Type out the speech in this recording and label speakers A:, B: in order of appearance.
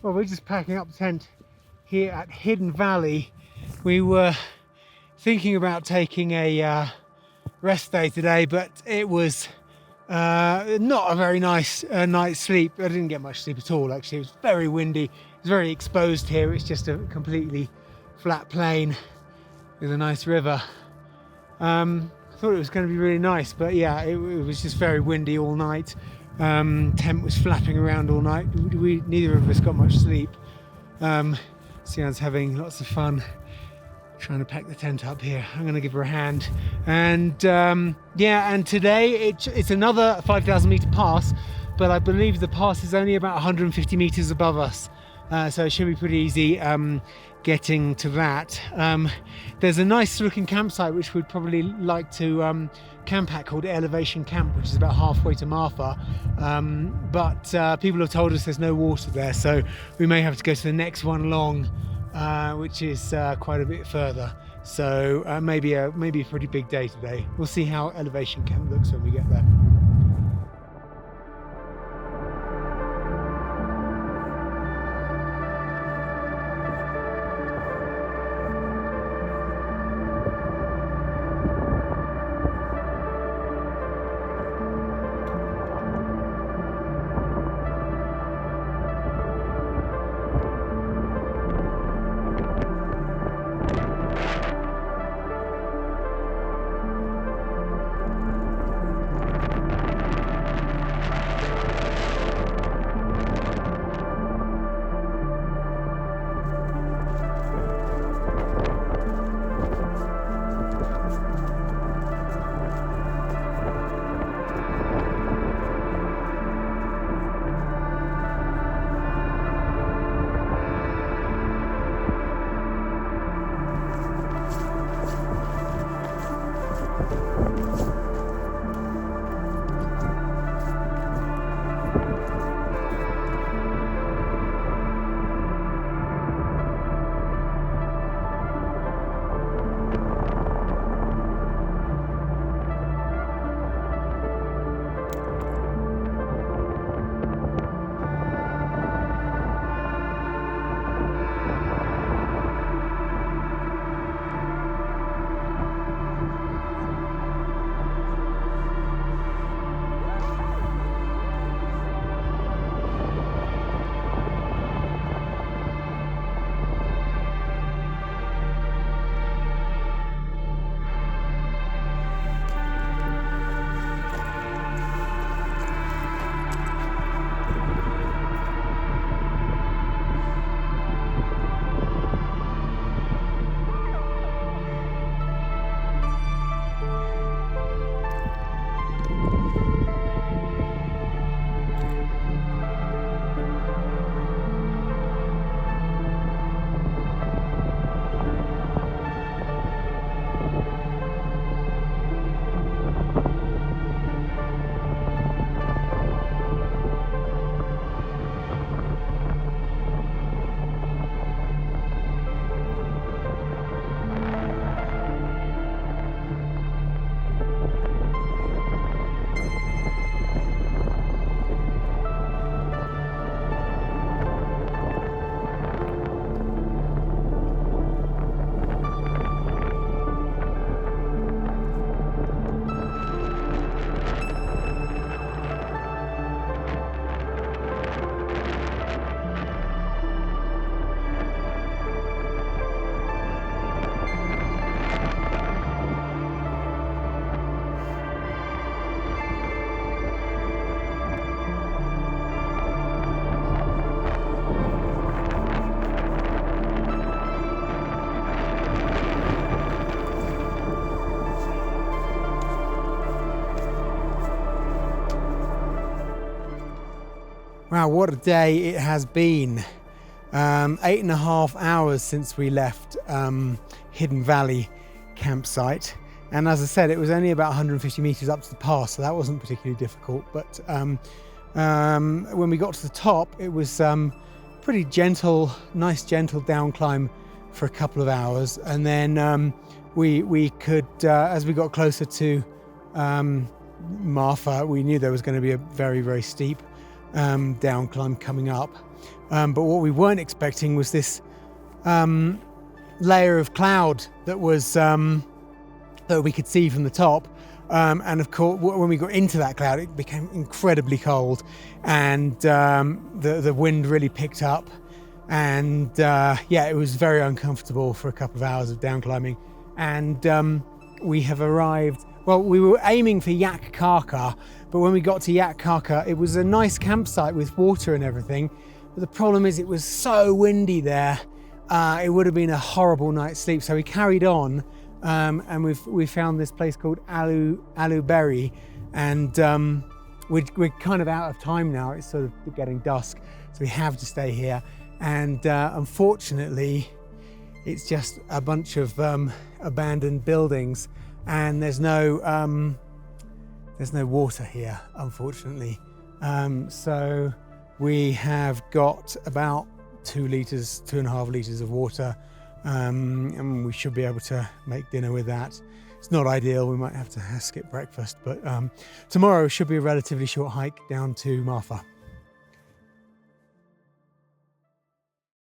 A: Well, we're just packing up the tent here at Hidden Valley. We were thinking about taking a rest day today, but it was not a very nice night's sleep. I didn't get much sleep at all, actually. It was very windy. It's very exposed here. It's just a completely flat plain with a nice river. I thought it was going to be really nice, but yeah, it was just very windy all night. Tent was flapping around all night. Neither of us got much sleep. Siyuan's having lots of fun trying to pack the tent up here. I'm going to give her a hand. And yeah, and today it's another 5,000 meter pass, but I believe the pass is only about 150 meters above us. So it should be pretty easy getting to that. There's a nice looking campsite which we'd probably like to camp at called Elevation Camp, which is about halfway to Marfa. But people have told us there's no water there, so we may have to go to the next one along, which is quite a bit further. So maybe a pretty big day today. We'll see how Elevation Camp looks when we get there. Wow, what a day it has been. 8.5 hours since we left Hidden Valley campsite. And as I said, it was only about 150 meters up to the pass, so that wasn't particularly difficult. But when we got to the top, it was pretty gentle, nice gentle down climb for a couple of hours. And then we could, as we got closer to Marfa, we knew there was going to be a very, very steep down climb coming up. But what we weren't expecting was this layer of cloud that was that we could see from the top. And of course, when we got into that cloud, it became incredibly cold, and the wind really picked up, and yeah, it was very uncomfortable for a couple of hours of down climbing. And we have arrived. Well, we were aiming for Yak Kaka, but when we got to Yak Kaka, it was a nice campsite with water and everything. But the problem is, it was so windy there. It would have been a horrible night's sleep. So we carried on. And we found this place called Alu Bari, and we're kind of out of time now. It's sort of getting dusk, so we have to stay here. And unfortunately, it's just a bunch of abandoned buildings, and there's no water here, unfortunately. So we have got about 2.5 litres of water. And we should be able to make dinner with that. It's not ideal, we might have to skip breakfast, but tomorrow should be a relatively short hike down to Marfa.